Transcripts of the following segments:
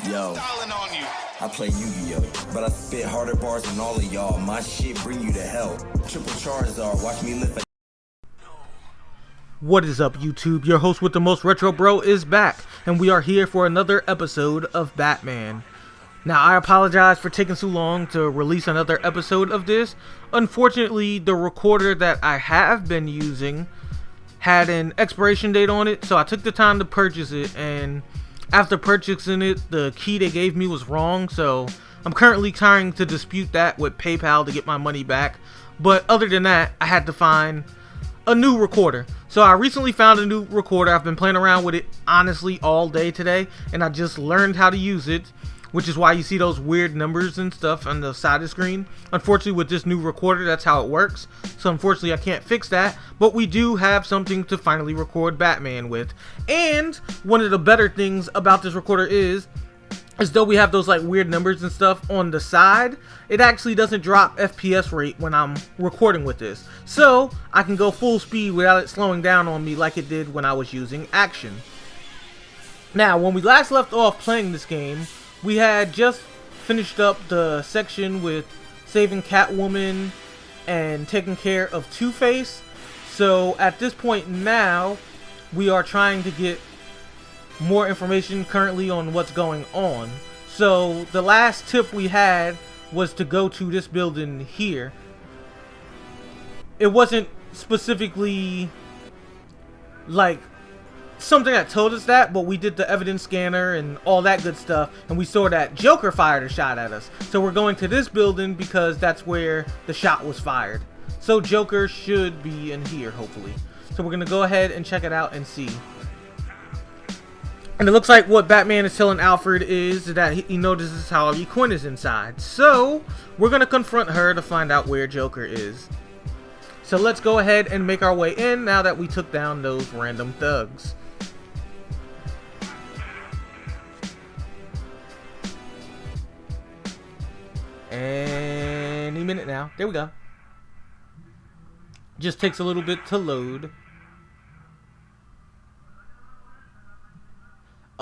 Yo, I play Yu-Gi-Oh, but I spit harder bars than all of y'all. My shit bring you to hell. Triple Charizard, watch me lift. What is up, YouTube? Your host with the most, RonnRetrobro, is back, and we are here for another episode of Batman. Now, I apologize for taking so long to release another episode of this. Unfortunately, the recorder that I have been using had an expiration date on it, so I took the time to purchase it, and after purchasing it, the key they gave me was wrong, so I'm currently trying to dispute that with PayPal to get my money back. But other than that, I had to find a new recorder. So I recently found a new recorder. I've been playing around with it honestly all day today, and I just learned how to use it, which is why you see those weird numbers and stuff on the side of the screen. Unfortunately, with this new recorder, that's how it works. So unfortunately, I can't fix that, but we do have something to finally record Batman with. And one of the better things about this recorder is though we have those like weird numbers and stuff on the side, it actually doesn't drop FPS rate when I'm recording with this. So I can go full speed without it slowing down on me like it did when I was using Action. Now, when we last left off playing this game, we had just finished up the section with saving Catwoman and taking care of Two-Face. So at this point now, we are trying to get more information currently on what's going on. So the last tip we had was to go to this building here. It wasn't specifically like something that told us that, but we did the evidence scanner and all that good stuff, and we saw that Joker fired a shot at us. So we're going to this building because that's where the shot was fired. So Joker should be in here, hopefully. So we're gonna go ahead and check it out and see. And it looks like what Batman is telling Alfred is that he notices Harley Quinn is inside. So we're gonna confront her to find out where Joker is. So let's go ahead and make our way in now that we took down those random thugs. Any minute now. There we go. Just takes a little bit to load.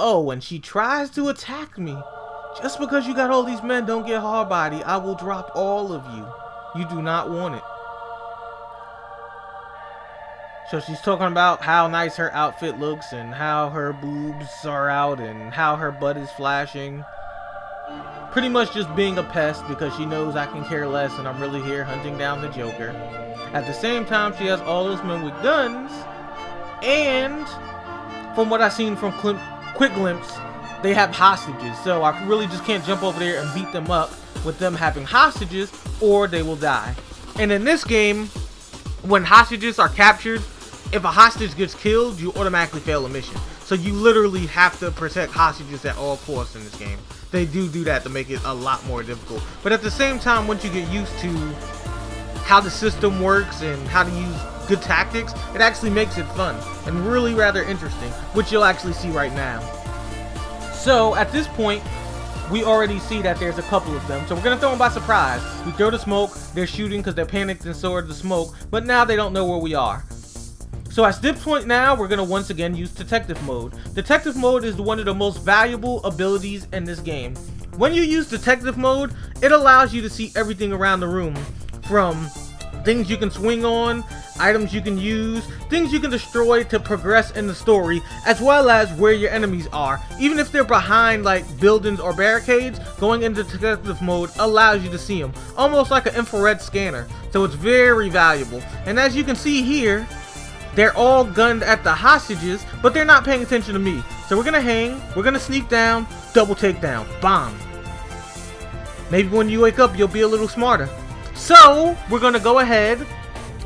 Oh, when she tries to attack me. Just because you got all these men, don't get hard body. I will drop all of you. You do not want it. So she's talking about how nice her outfit looks and how her boobs are out and how her butt is flashing. Pretty much just being a pest because she knows I can care less and I'm really here hunting down the Joker. At the same time, she has all those men with guns, and from what I've seen from quick glimpse, they have hostages. So I really just can't jump over there and beat them up with them having hostages, or they will die. And in this game, when hostages are captured, if a hostage gets killed, you automatically fail a mission. So you literally have to protect hostages at all costs in this game. They do that to make it a lot more difficult. But at the same time, once you get used to how the system works and how to use good tactics, it actually makes it fun and really rather interesting, which you'll actually see right now. So at this point, we already see that there's a couple of them. So we're going to throw them by surprise. We throw the smoke, they're shooting because they're panicked and so are the smoke, but now they don't know where we are. So at this point now, we're going to once again use detective mode. Detective mode is one of the most valuable abilities in this game. When you use detective mode, it allows you to see everything around the room, from things you can swing on, items you can use, things you can destroy to progress in the story, as well as where your enemies are. Even if they're behind like buildings or barricades, going into detective mode allows you to see them, almost like an infrared scanner. So it's very valuable. And as you can see here, they're all gunned at the hostages, but they're not paying attention to me. So we're gonna hang, we're gonna sneak down, double takedown, bomb. Maybe when you wake up, you'll be a little smarter. So we're gonna go ahead,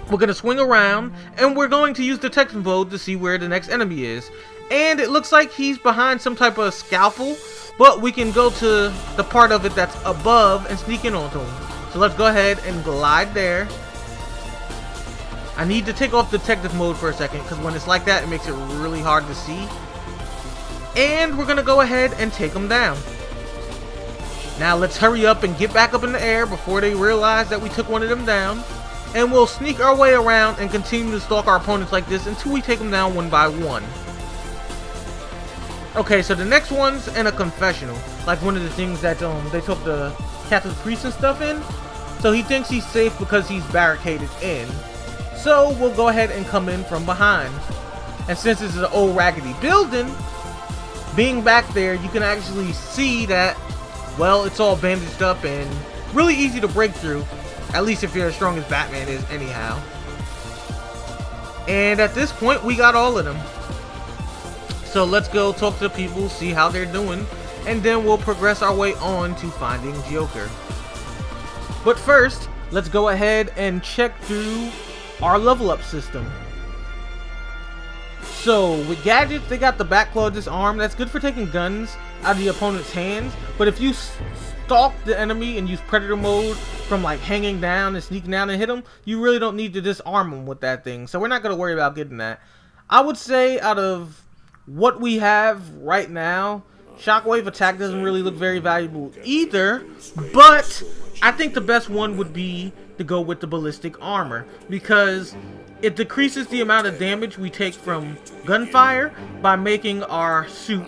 we're gonna swing around, and we're going to use detective mode to see where the next enemy is. And it looks like he's behind some type of scaffold, but we can go to the part of it that's above and sneak in onto him. So let's go ahead and glide there. I need to take off detective mode for a second because when it's like that, it makes it really hard to see. And we're gonna go ahead and take him down. Now let's hurry up and get back up in the air before they realize that we took one of them down. And we'll sneak our way around and continue to stalk our opponents like this until we take them down one by one. Okay, so the next one's in a confessional. Like one of the things that they took the Catholic priest and stuff in. So he thinks he's safe because he's barricaded in. So we'll go ahead and come in from behind. And since this is an old raggedy building, being back there, you can actually see that, well, it's all bandaged up and really easy to break through. At least if you're as strong as Batman is anyhow. And at this point, we got all of them. So let's go talk to people, see how they're doing, and then we'll progress our way on to finding Joker. But first, let's go ahead and check through our level up system. So with gadgets, they got the Batclaw Disarm. That's good for taking guns out of the opponent's hands. But if you stalk the enemy and use Predator mode from like hanging down and sneaking down and hit them, you really don't need to disarm them with that thing. So we're not going to worry about getting that. I would say out of what we have right now, Shockwave Attack doesn't really look very valuable either, but I think the best one would be to go with the Ballistic Armor, because it decreases the amount of damage we take from gunfire by making our suit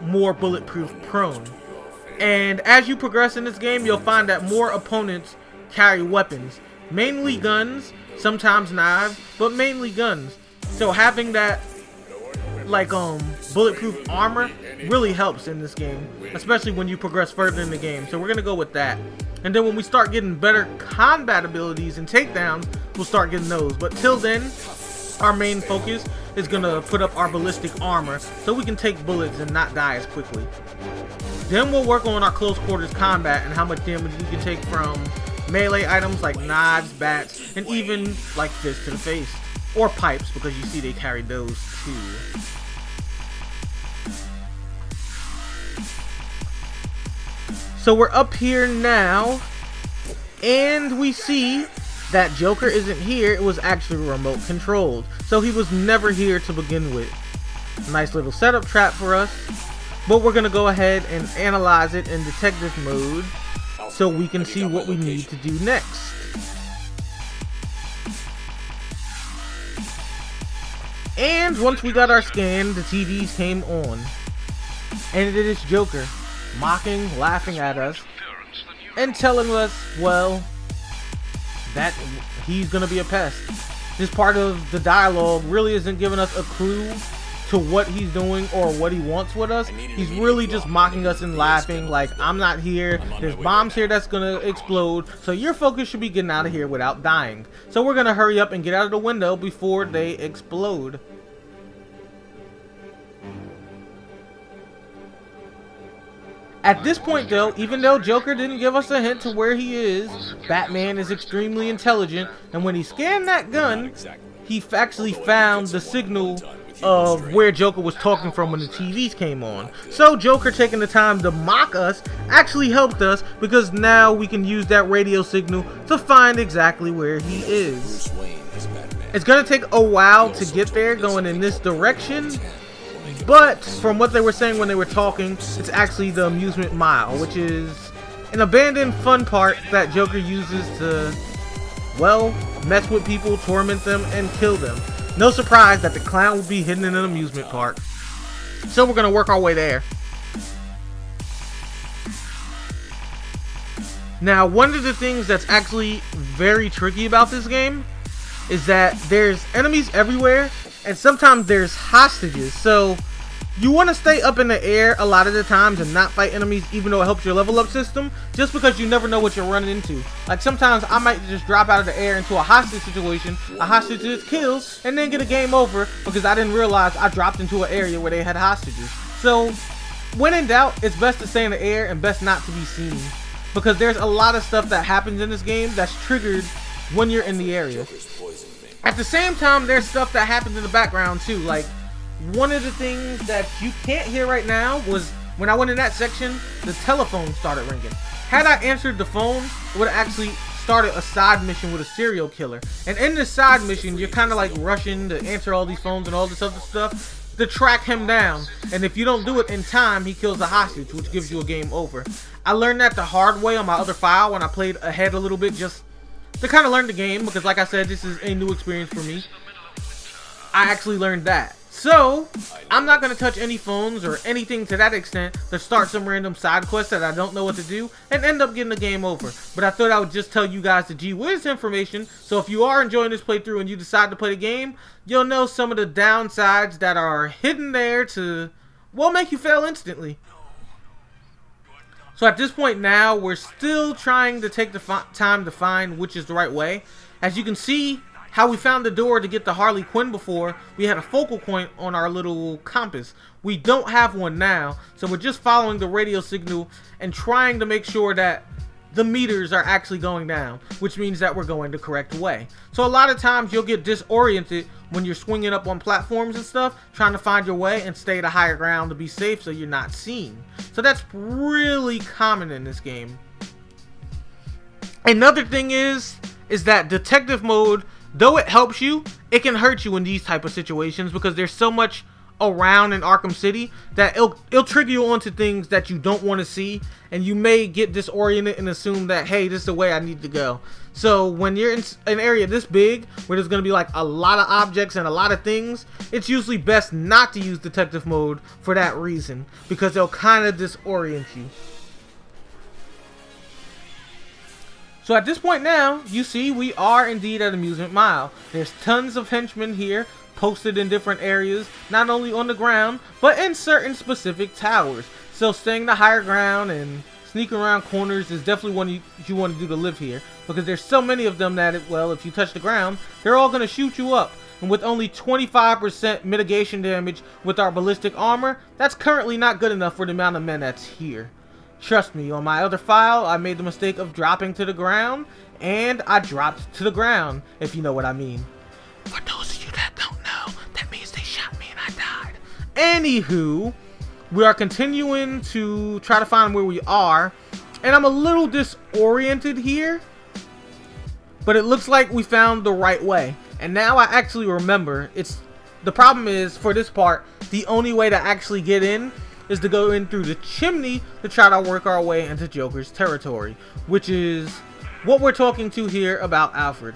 more bulletproof prone. And as you progress in this game, you'll find that more opponents carry weapons, mainly guns, sometimes knives, but mainly guns. So having that like bulletproof armor really helps in this game, especially when you progress further in the game. So we're gonna go with that, and then when we start getting better combat abilities and takedowns, we'll start getting those. But till then, our main focus is gonna put up our ballistic armor so we can take bullets and not die as quickly. Then we'll work on our close quarters combat and how much damage we can take from melee items like knives, bats, and even like fists to the face. Or pipes, because you see they carry those too. So we're up here now, and we see that Joker isn't here. It was actually remote controlled, so he was never here to begin with. Nice little setup trap for us, but we're gonna go ahead and analyze it in detective mode so we can see what we need to do next. And once we got our scan, the TVs came on, and it is Joker mocking, laughing at us, and telling us, well, that he's gonna be a pest. This part of the dialogue really isn't giving us a clue to what he's doing or what he wants with us. He's really just mocking us and laughing like, I'm not here, there's bombs here that's gonna explode, so your focus should be getting out of here without dying. So we're gonna hurry up and get out of the window before they explode. At this point though, even though Joker didn't give us a hint to where he is, Batman is extremely intelligent, and when he scanned that gun, he actually found the signal of where Joker was talking from when the TVs came on. So Joker taking the time to mock us actually helped us, because now we can use that radio signal to find exactly where he is. It's gonna take a while to get there going in this direction, but from what they were saying when they were talking, it's actually the amusement mile, which is an abandoned fun park that Joker uses to, well, mess with people, torment them, and kill them. No surprise that the clown will be hidden in an amusement park. So we're going to work our way there. Now, one of the things that's actually very tricky about this game is that there's enemies everywhere, and sometimes there's hostages. So you want to stay up in the air a lot of the times and not fight enemies, even though it helps your level up system, just because you never know what you're running into. Like sometimes I might just drop out of the air into a hostage situation, a hostage is killed, and then get a game over because I didn't realize I dropped into an area where they had hostages. So when in doubt, it's best to stay in the air and best not to be seen, because there's a lot of stuff that happens in this game that's triggered when you're in the area. At the same time, there's stuff that happens in the background too. Like, one of the things that you can't hear right now was when I went in that section, the telephone started ringing. Had I answered the phone, it would have actually started a side mission with a serial killer. And in this side mission, you're kind of like rushing to answer all these phones and all this other stuff to track him down. And if you don't do it in time, he kills the hostage, which gives you a game over. I learned that the hard way on my other file when I played ahead a little bit, just to kind of learn the game, because like I said, this is a new experience for me. I actually learned that. So, I'm not going to touch any phones or anything to that extent to start some random side quest that I don't know what to do and end up getting the game over. But I thought I would just tell you guys the gee whiz information, so if you are enjoying this playthrough and you decide to play the game, you'll know some of the downsides that are hidden there to, well, make you fail instantly. So at this point now, we're still trying to take the time to find which is the right way. As you can see, how we found the door to get the Harley Quinn before, we had a focal point on our little compass. We don't have one now, so we're just following the radio signal and trying to make sure that the meters are actually going down, which means that we're going the correct way. So a lot of times you'll get disoriented when you're swinging up on platforms and stuff, trying to find your way and stay at a higher ground to be safe so you're not seen. So that's really common in this game. Another thing is that detective mode, though it helps you, it can hurt you in these type of situations because there's so much around in Arkham City that it'll trigger you onto things that you don't want to see, and you may get disoriented and assume that, hey, this is the way I need to go. So when you're in an area this big where there's going to be like a lot of objects and a lot of things, it's usually best not to use detective mode for that reason, because they'll kind of disorient you. So at this point now, you see we are indeed at Amusement Mile. There's tons of henchmen here, posted in different areas, not only on the ground, but in certain specific towers. So staying the higher ground and sneaking around corners is definitely one you want to do to live here, because there's so many of them that, well, if you touch the ground, they're all going to shoot you up. And with only 25% mitigation damage with our ballistic armor, that's currently not good enough for the amount of men that's here. Trust me, on my other file, I made the mistake of dropping to the ground, and I dropped to the ground, if you know what I mean. For those of you that don't know, that means they shot me and I died. Anywho, we are continuing to try to find where we are, and I'm a little disoriented here, but it looks like we found the right way. And now I actually remember, the problem is, for this part, the only way to actually get in is to go in through the chimney to try to work our way into Joker's territory, which is what we're talking to here about Alfred.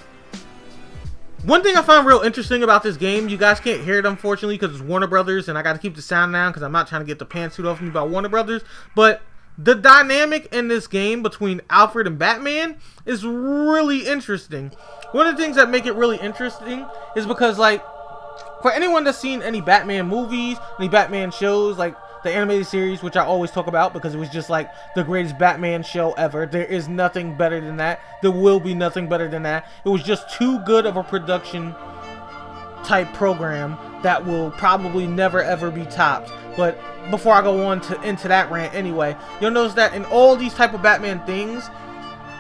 One thing I found real interesting about this game, you guys can't hear it unfortunately because it's Warner Brothers and I got to keep the sound down because I'm not trying to get the pantsuit off me about Warner Brothers, but the dynamic in this game between Alfred and Batman is really interesting. One of the things that make it really interesting is because, like, for anyone that's seen any Batman movies, any Batman shows, like the animated series, which I always talk about because it was just like the greatest Batman show ever. There is nothing better than that. There will be nothing better than that. It was just too good of a production type program that will probably never ever be topped. But before I go on into that rant anyway, you'll notice that in all these type of Batman things,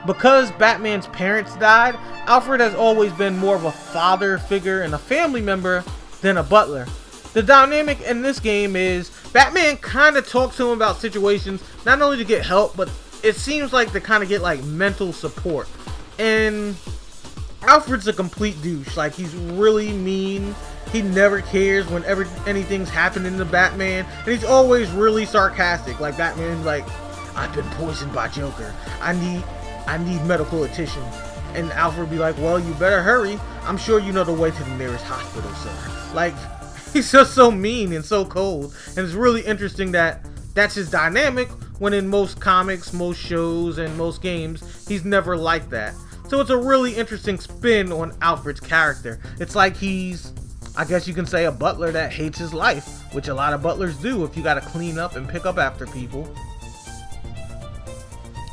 because Batman's parents died, Alfred has always been more of a father figure and a family member than a butler. The dynamic in this game is Batman kind of talks to him about situations, not only to get help, but it seems like to kind of get like mental support. And Alfred's a complete douche. Like, he's really mean. He never cares whenever anything's happening to Batman, and he's always really sarcastic. Like, Batman's like, I've been poisoned by Joker. I need medical attention. And Alfred be like, well, you better hurry. I'm sure you know the way to the nearest hospital, sir. Like, he's just so mean and so cold. And it's really interesting that that's his dynamic, when in most comics, most shows, and most games, he's never like that. So it's a really interesting spin on Alfred's character. It's like he's, I guess you can say, a butler that hates his life, which a lot of butlers do if you gotta clean up and pick up after people.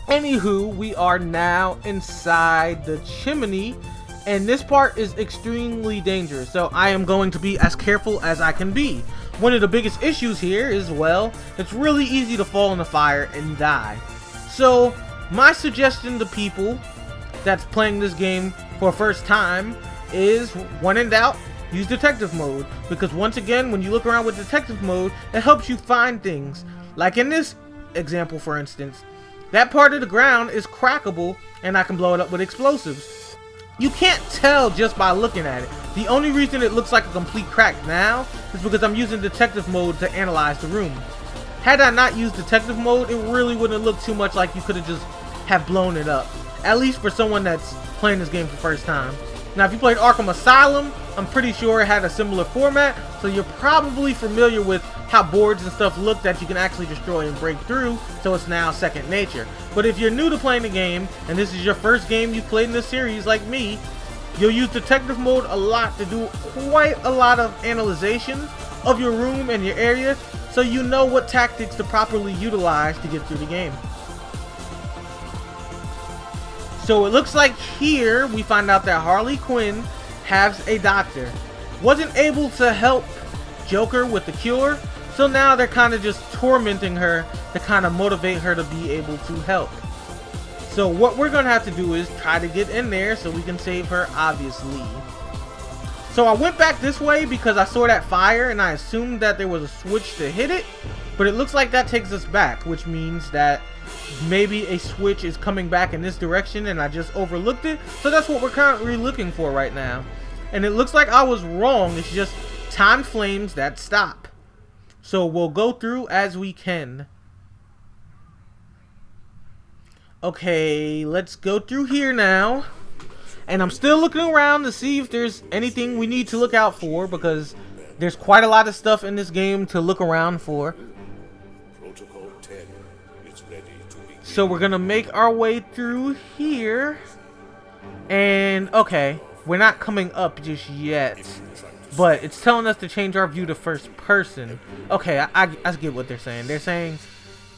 Anywho, we are now inside the chimney, and this part is extremely dangerous, so I am going to be as careful as I can be. One of the biggest issues here is, well, it's really easy to fall in the fire and die. So my suggestion to people that's playing this game for the first time is, when in doubt, use detective mode, because once again, when you look around with detective mode, it helps you find things. Like in this example, for instance, that part of the ground is crackable and I can blow it up with explosives. You can't tell just by looking at it. The only reason it looks like a complete crack now is because I'm using detective mode to analyze the room. Had I not used detective mode, it really wouldn't look too much like you could have just have blown it up. At least for someone that's playing this game for the first time. Now, if you played Arkham Asylum, I'm pretty sure it had a similar format, so you're probably familiar with how boards and stuff look that you can actually destroy and break through, so it's now second nature. But if you're new to playing the game, and this is your first game you've played in this series like me, you'll use detective mode a lot to do quite a lot of analyzation of your room and your area, so you know what tactics to properly utilize to get through the game. So it looks like here we find out that Harley Quinn has a doctor. Wasn't able to help Joker with the cure, so now they're kind of just tormenting her to kind of motivate her to be able to help. So what we're going to have to do is try to get in there so we can save her, obviously. So I went back this way because I saw that fire and I assumed that there was a switch to hit it, but it looks like that takes us back, which means that maybe a switch is coming back in this direction and I just overlooked it. So that's what we're currently looking for right now. And it looks like I was wrong. It's just timed flames that stop. So we'll go through as we can. Okay, let's go through here now. And I'm still looking around to see if there's anything we need to look out for, because there's quite a lot of stuff in this game to look around for. So we're gonna make our way through here. And okay, we're not coming up just yet, but it's telling us to change our view to first person. Okay, I get what they're saying. They're saying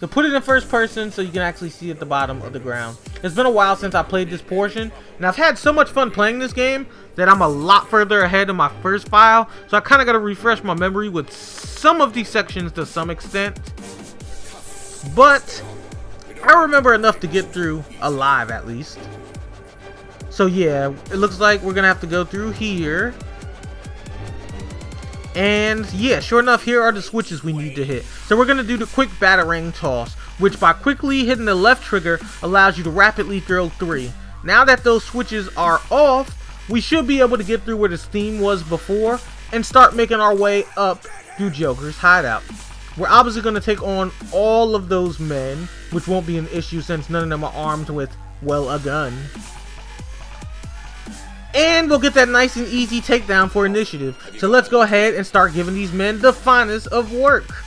to put it in first person so you can actually see at the bottom of the ground. It's been a while since I played this portion, and I've had so much fun playing this game that I'm a lot further ahead in my first file, so I kind of got to refresh my memory with some of these sections to some extent. But I remember enough to get through alive, at least. So yeah, it looks like we're gonna have to go through here. And yeah, sure enough, here are the switches we need to hit. So we're gonna do the quick batarang toss, which by quickly hitting the left trigger allows you to rapidly throw 3. Now that those switches are off, we should be able to get through where the steam was before and start making our way up through Joker's hideout. We're obviously going to take on all of those men, which won't be an issue since none of them are armed with, well, a gun. And we'll get that nice and easy takedown for initiative. So let's go ahead and start giving these men the finest of work.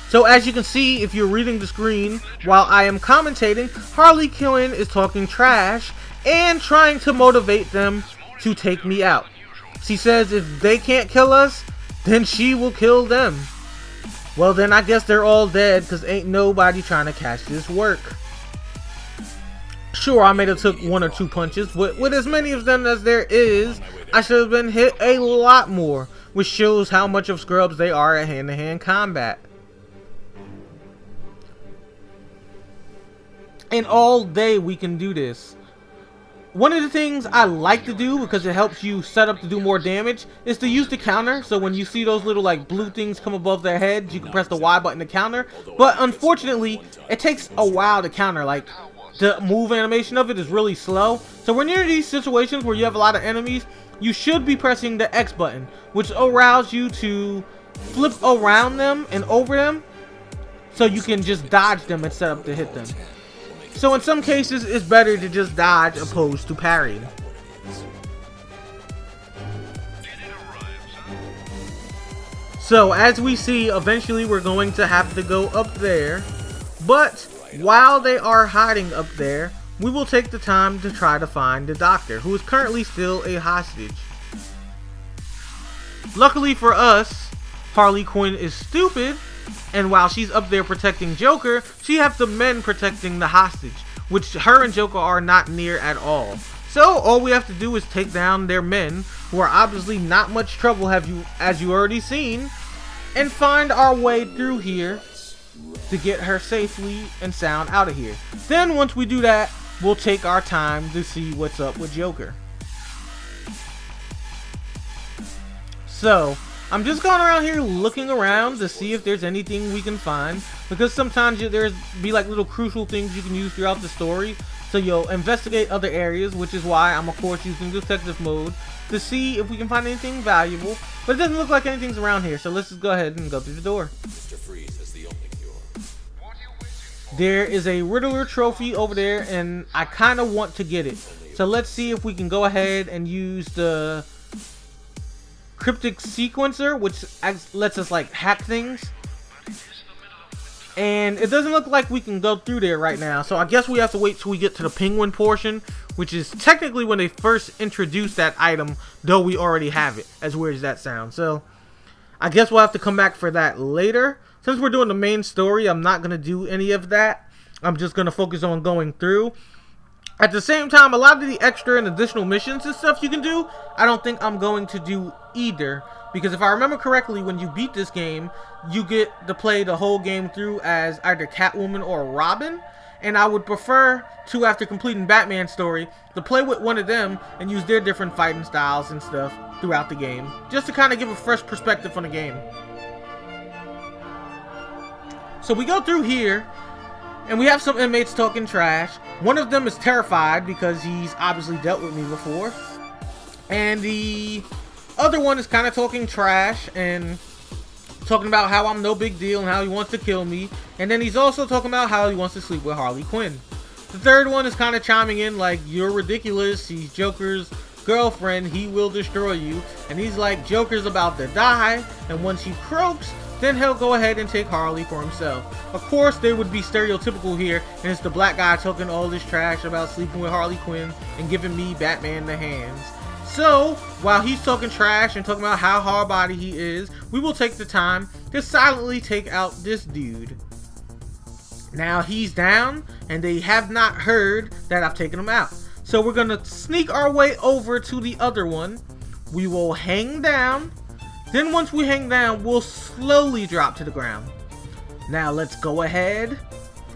So as you can see, if you're reading the screen while I am commentating, Harley Quinn is talking trash and trying to motivate them to take me out. She says if they can't kill us, then she will kill them. Well, then I guess they're all dead, because ain't nobody trying to catch this work. Sure, I may have took 1 or 2 punches, but with as many of them as there is, I should have been hit a lot more, which shows how much of scrubs they are at hand-to-hand combat. And all day we can do this. One of the things I like to do, because it helps you set up to do more damage, is to use the counter. So when you see those little like blue things come above their heads, you can press the Y button to counter. But unfortunately, it takes a while to counter. Like, the move animation of it is really slow. So when you're in these situations where you have a lot of enemies, you should be pressing the X button, which allows you to flip around them and over them, so you can just dodge them and set up to hit them. So in some cases, it's better to just dodge opposed to parrying. So as we see, eventually we're going to have to go up there. But while they are hiding up there, we will take the time to try to find the doctor, who is currently still a hostage. Luckily for us, Harley Quinn is stupid, and while she's up there protecting Joker, she has the men protecting the hostage, which her and Joker are not near at all. So all we have to do is take down their men, who are obviously not much trouble, as you already seen, and find our way through here to get her safely and sound out of here. Then once we do that, we'll take our time to see what's up with Joker. So I'm just going around here looking around to see if there's anything we can find, because sometimes there's be like little crucial things you can use throughout the story. So you'll investigate other areas, which is why I'm of course using detective mode to see if we can find anything valuable. But it doesn't look like anything's around here, so let's just go ahead and go through the door. There is a Riddler trophy over there, and I kind of want to get it. So let's see if we can go ahead and use the cryptic sequencer, which lets us like hack things. And it doesn't look like we can go through there right now, so I guess we have to wait till we get to the penguin portion, which is technically when they first introduced that item, though we already have it, as weird as that sounds. So I guess we'll have to come back for that later. Since we're doing the main story, I'm not going to do any of that. I'm just going to focus on going through. At the same time, a lot of the extra and additional missions and stuff you can do, I don't think I'm going to do either. Because if I remember correctly, when you beat this game, you get to play the whole game through as either Catwoman or Robin. And I would prefer to, after completing Batman's story, to play with one of them and use their different fighting styles and stuff throughout the game. Just to kind of give a fresh perspective on the game. So we go through here, and we have some inmates talking trash. One of them is terrified because he's obviously dealt with me before. And the other one is kind of talking trash and talking about how I'm no big deal and how he wants to kill me. And then he's also talking about how he wants to sleep with Harley Quinn. The third one is kind of chiming in like, you're ridiculous, he's Joker's girlfriend, he will destroy you. And he's like, Joker's about to die, and once he croaks, then he'll go ahead and take Harley for himself. Of course, they would be stereotypical here, and it's the black guy talking all this trash about sleeping with Harley Quinn and giving me Batman the hands. So, while he's talking trash and talking about how hard body he is, we will take the time to silently take out this dude. Now he's down, and they have not heard that I've taken him out. So we're going to sneak our way over to the other one. We will hang down. Then once we hang down, we'll slowly drop to the ground. Now let's go ahead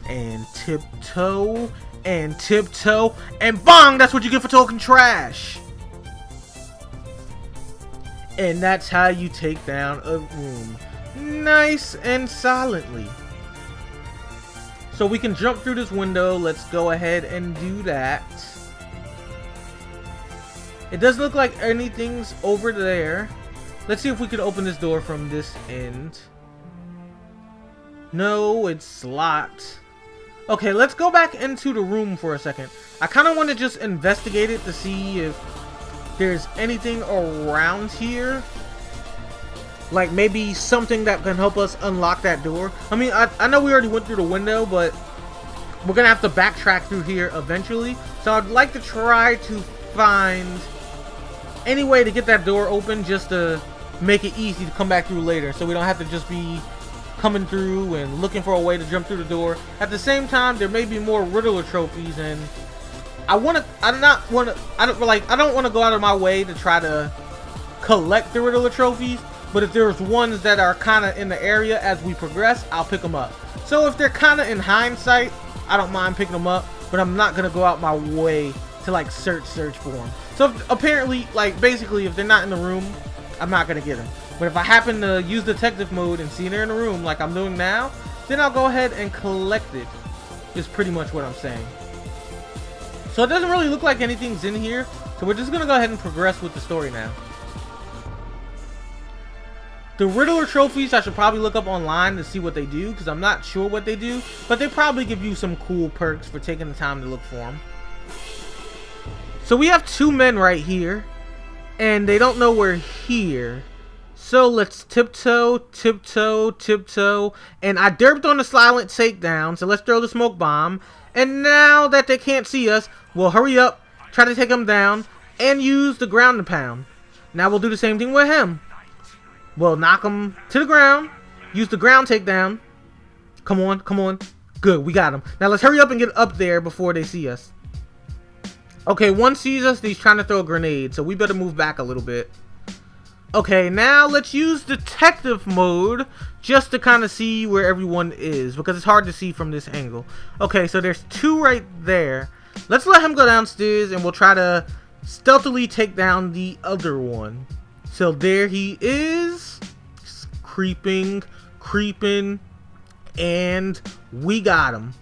and tiptoe and tiptoe, and bong! That's what you get for talking trash. And that's how you take down a room. Nice and silently. So we can jump through this window. Let's go ahead and do that. It doesn't look like anything's over there. Let's see if we can open this door from this end. No, it's locked. Okay, let's go back into the room for a second. I kind of want to just investigate it to see if there's anything around here. Like maybe something that can help us unlock that door. I mean, I know we already went through the window, but we're going to have to backtrack through here eventually. So I'd like to try to find any way to get that door open just to make it easy to come back through later, so we don't have to just be coming through and looking for a way to jump through the door. At the same time, there may be more Riddler trophies, and I don't want to go out of my way to try to collect the Riddler trophies, but if there's ones that are kind of in the area as we progress, I'll pick them up. So if they're kind of in hindsight, I don't mind picking them up, but I'm not going to go out my way to like search for them. So apparently, like basically, if they're not in the room, I'm not going to get them. But if I happen to use detective mode and see they're in the room like I'm doing now, then I'll go ahead and collect it. Is pretty much what I'm saying. So it doesn't really look like anything's in here. So we're just going to go ahead and progress with the story now. The Riddler trophies, I should probably look up online to see what they do, because I'm not sure what they do. But they probably give you some cool perks for taking the time to look for them. So we have two men right here, and they don't know we're here. So let's tiptoe, tiptoe, tiptoe. And I derped on the silent takedown, so let's throw the smoke bomb. And now that they can't see us, we'll hurry up, try to take them down, and use the ground and pound. Now we'll do the same thing with him. We'll knock him to the ground, use the ground takedown. Come on, come on. Good, we got him. Now let's hurry up and get up there before they see us. Okay, one sees us, he's trying to throw a grenade, so we better move back a little bit. Okay, now let's use detective mode just to kind of see where everyone is, because it's hard to see from this angle. Okay, so there's two right there. Let's let him go downstairs and we'll try to stealthily take down the other one. So there he is, creeping, and we got him.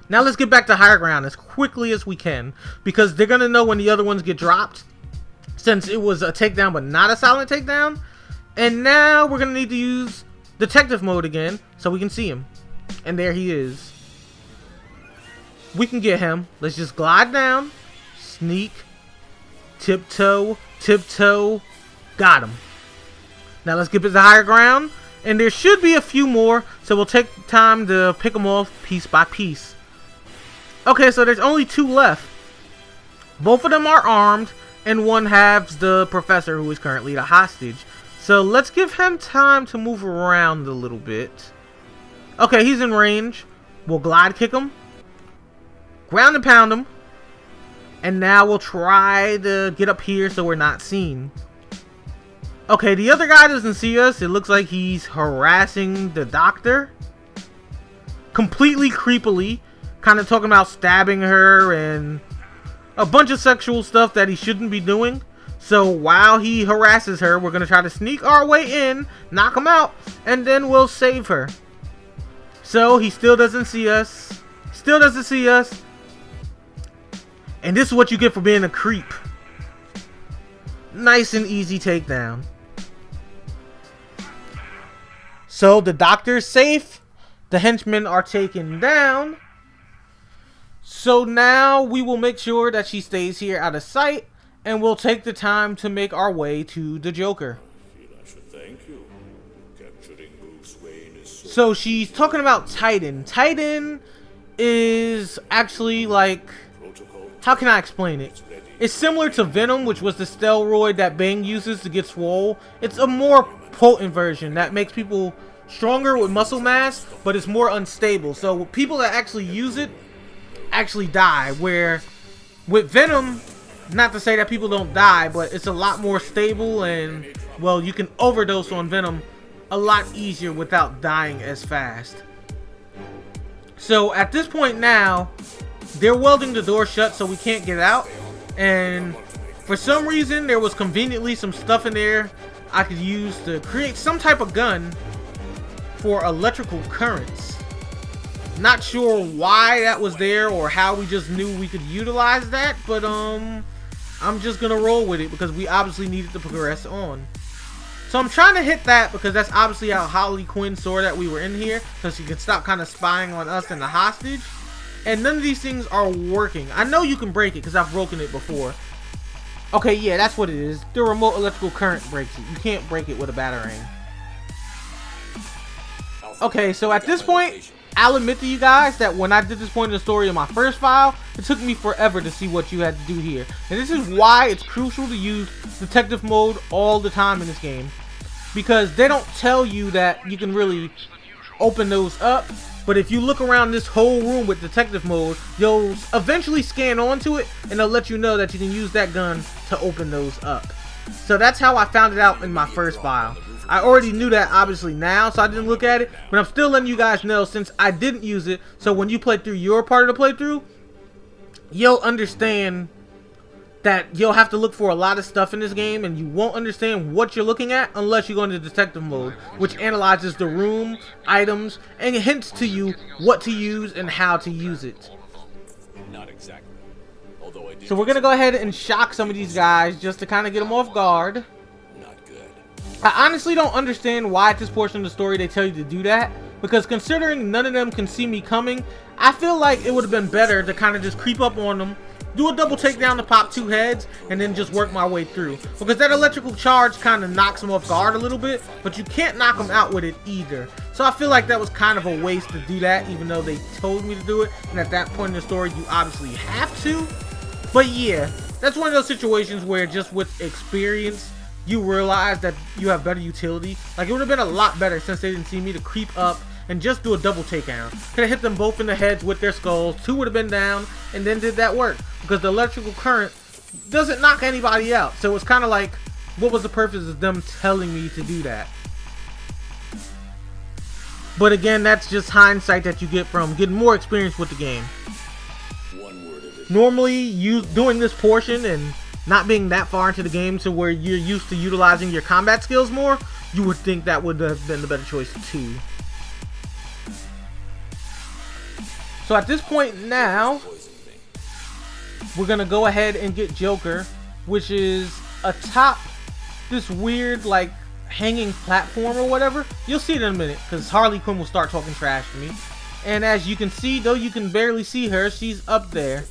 Now let's get back to higher ground as quickly as we can, because they're going to know when the other ones get dropped, since it was a takedown but not a silent takedown. And now we're going to need to use detective mode again so we can see him. And there he is. We can get him. Let's just glide down, sneak, tiptoe, tiptoe. Got him. Now let's get to the higher ground. And there should be a few more, so we'll take time to pick them off piece by piece. Okay, so there's only 2 left. Both of them are armed, and one has the professor, who is currently the hostage. So let's give him time to move around a little bit. Okay, he's in range. We'll glide kick him, ground and pound him, and now we'll try to get up here so we're not seen. Okay, the other guy doesn't see us. It looks like he's harassing the doctor. Completely creepily. Kind of talking about stabbing her and a bunch of sexual stuff that he shouldn't be doing. So while he harasses her, we're going to try to sneak our way in, knock him out, and then we'll save her. So he still doesn't see us. Still doesn't see us. And this is what you get for being a creep. Nice and easy takedown. So the doctor's safe. The henchmen are taken down. So now we will make sure that she stays here out of sight. And we'll take the time to make our way to the Joker. So she's talking about Titan. Titan is actually like... How can I explain it? It's similar to Venom, which was the steroid that Bane uses to get swole. It's a more potent version that makes people stronger with muscle mass, but it's more unstable. So people that actually use it actually die. Where with Venom, not to say that people don't die, but it's a lot more stable and, well, you can overdose on Venom a lot easier without dying as fast. So at this point now, they're welding the door shut so we can't get out. And for some reason, there was conveniently some stuff in there I could use to create some type of gun for electrical currents. Not sure why that was there or how we just knew we could utilize that, but I'm just gonna roll with it because we obviously needed to progress on. So I'm trying to hit that because that's obviously how Harley Quinn saw that we were in here, so she can stop kind of spying on us and the hostage. And none of these things are working. I know you can break it because I've broken it before. Okay, yeah, that's what it is. The remote electrical current breaks it. You can't break it with a batarang. Okay, so at this point, I'll admit to you guys that when I did this point in the story in my first file, it took me forever to see what you had to do here. And this is why it's crucial to use detective mode all the time in this game. Because they don't tell you that you can really open those up. But if you look around this whole room with detective mode, you'll eventually scan onto it and they'll let you know that you can use that gun to open those up. So that's how I found it out in my first file. I already knew that obviously now, so I didn't look at it, but I'm still letting you guys know since I didn't use it. So when you play through your part of the playthrough, you'll understand that you'll have to look for a lot of stuff in this game, and you won't understand what you're looking at unless you go into detective mode, which analyzes the room, items, and hints to you what to use and how to use it. Not exactly. So we're gonna go ahead and shock some of these guys just to kind of get them off guard. Not good. I honestly don't understand why at this portion of the story they tell you to do that, because considering none of them can see me coming, I feel like it would have been better to kind of just creep up on them, do a double takedown to pop 2 heads, and then just work my way through. Because that electrical charge kind of knocks them off guard a little bit, but you can't knock them out with it either. So I feel like that was kind of a waste to do that, even though they told me to do it. And at that point in the story, you obviously have to. But yeah, that's one of those situations where just with experience, you realize that you have better utility. Like, it would have been a lot better since they didn't see me to creep up and just do a double takedown. Could have hit them both in the heads with their skulls, 2 would have been down, and then did that work. Because the electrical current doesn't knock anybody out. So it's kind of like, what was the purpose of them telling me to do that? But again, that's just hindsight that you get from getting more experience with the game. Normally, you doing this portion and not being that far into the game to where you're used to utilizing your combat skills more, you would think that would have been the better choice too. So at this point now, we're gonna go ahead and get Joker, which is atop this weird like hanging platform or whatever. You'll see it in a minute because Harley Quinn will start talking trash to me. And as you can see, though you can barely see her, she's up there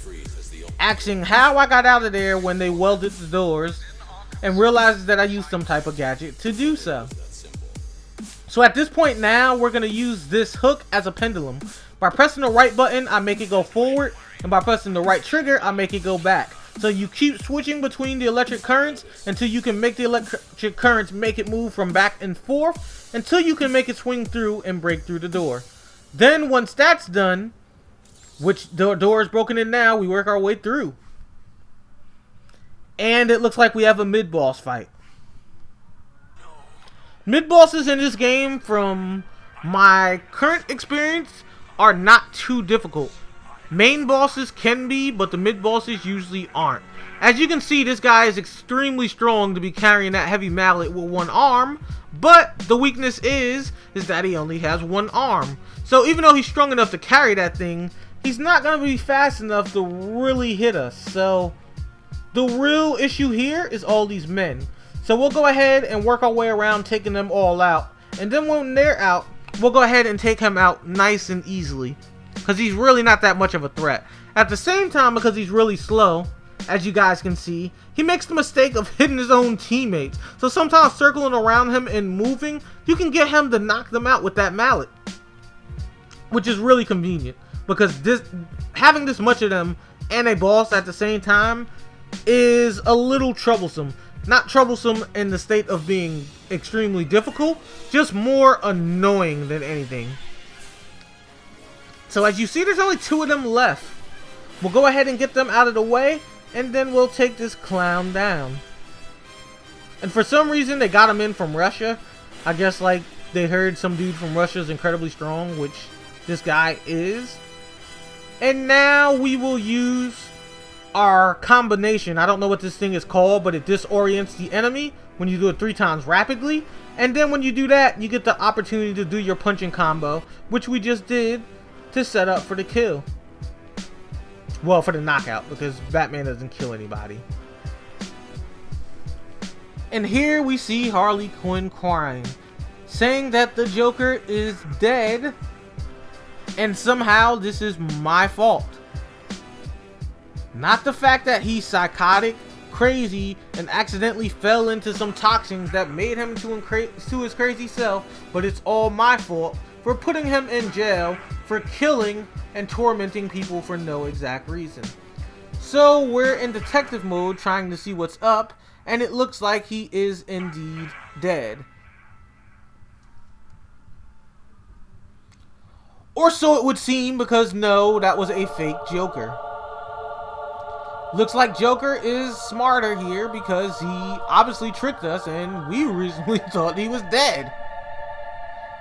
asking how I got out of there when they welded the doors. and realizes that I used some type of gadget to do so. So at this point now, we're going to use this hook as a pendulum. By pressing the right button, I make it go forward, and by pressing the right trigger, I make it go back. So you keep switching between the electric currents until you can make the electric currents make it move from back and forth, until you can make it swing through and break through the door. Then once that's done, which the door is broken in now, we work our way through. And it looks like we have a mid-boss fight. Mid-bosses in this game, from my current experience, are not too difficult. Main bosses can be, but the mid-bosses usually aren't. As you can see, this guy is extremely strong to be carrying that heavy mallet with one arm, but the weakness is that he only has one arm. So even though he's strong enough to carry that thing, he's not going to be fast enough to really hit us. So the real issue here is all these men. So we'll go ahead and work our way around taking them all out. And then when they're out, we'll go ahead and take him out nice and easily, because he's really not that much of a threat. At the same time, because he's really slow, as you guys can see, he makes the mistake of hitting his own teammates. So sometimes circling around him and moving, you can get him to knock them out with that mallet, which is really convenient, because having this much of them and a boss at the same time is a little troublesome. Not troublesome in the state of being extremely difficult, just more annoying than anything. So as you see, there's only 2 of them left. We'll go ahead and get them out of the way, and then we'll take this clown down. And for some reason, they got him in from Russia. I guess like they heard some dude from Russia is incredibly strong, which this guy is. And now we will use our combination. I don't know what this thing is called, but it disorients the enemy when you do it 3 times rapidly. And then when you do that, you get the opportunity to do your punching combo, which we just did to set up for the kill. Well, for the knockout, because Batman doesn't kill anybody. And here we see Harley Quinn crying, saying that the Joker is dead, and somehow this is my fault. Not the fact that he's psychotic, crazy, and accidentally fell into some toxins that made him to his crazy self, but it's all my fault for putting him in jail for killing and tormenting people for no exact reason. So we're in detective mode trying to see what's up, and it looks like he is indeed dead. Or so it would seem, because no, that was a fake Joker. Looks like Joker is smarter here, because he obviously tricked us and we originally thought he was dead.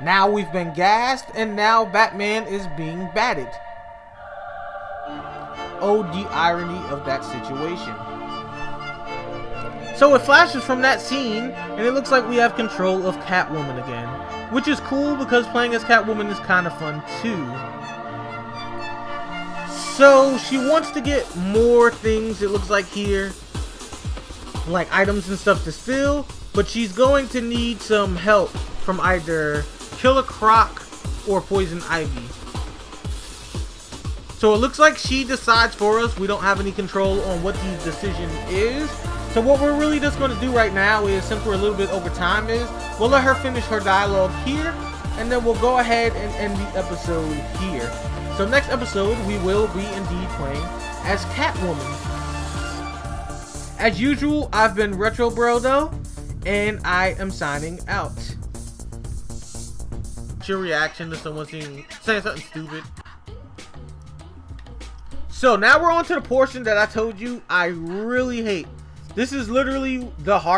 Now we've been gassed, and now Batman is being batted. Oh, the irony of that situation. So it flashes from that scene, and it looks like we have control of Catwoman again, which is cool because playing as Catwoman is kind of fun too. So she wants to get more things, it looks like here, like items and stuff to steal, but she's going to need some help from either Killer Croc or Poison Ivy. So it looks like she decides for us. We don't have any control on what the decision is. So what we're really just going to do right now is, since we're a little bit over time, is we'll let her finish her dialogue here, and then we'll go ahead and end the episode here. So next episode, we will be indeed playing as Catwoman. As usual, I've been RonnRetrobro though, and I am signing out. What's your reaction to someone saying something stupid? So now we're on to the portion that I told you I really hate. This is literally the hard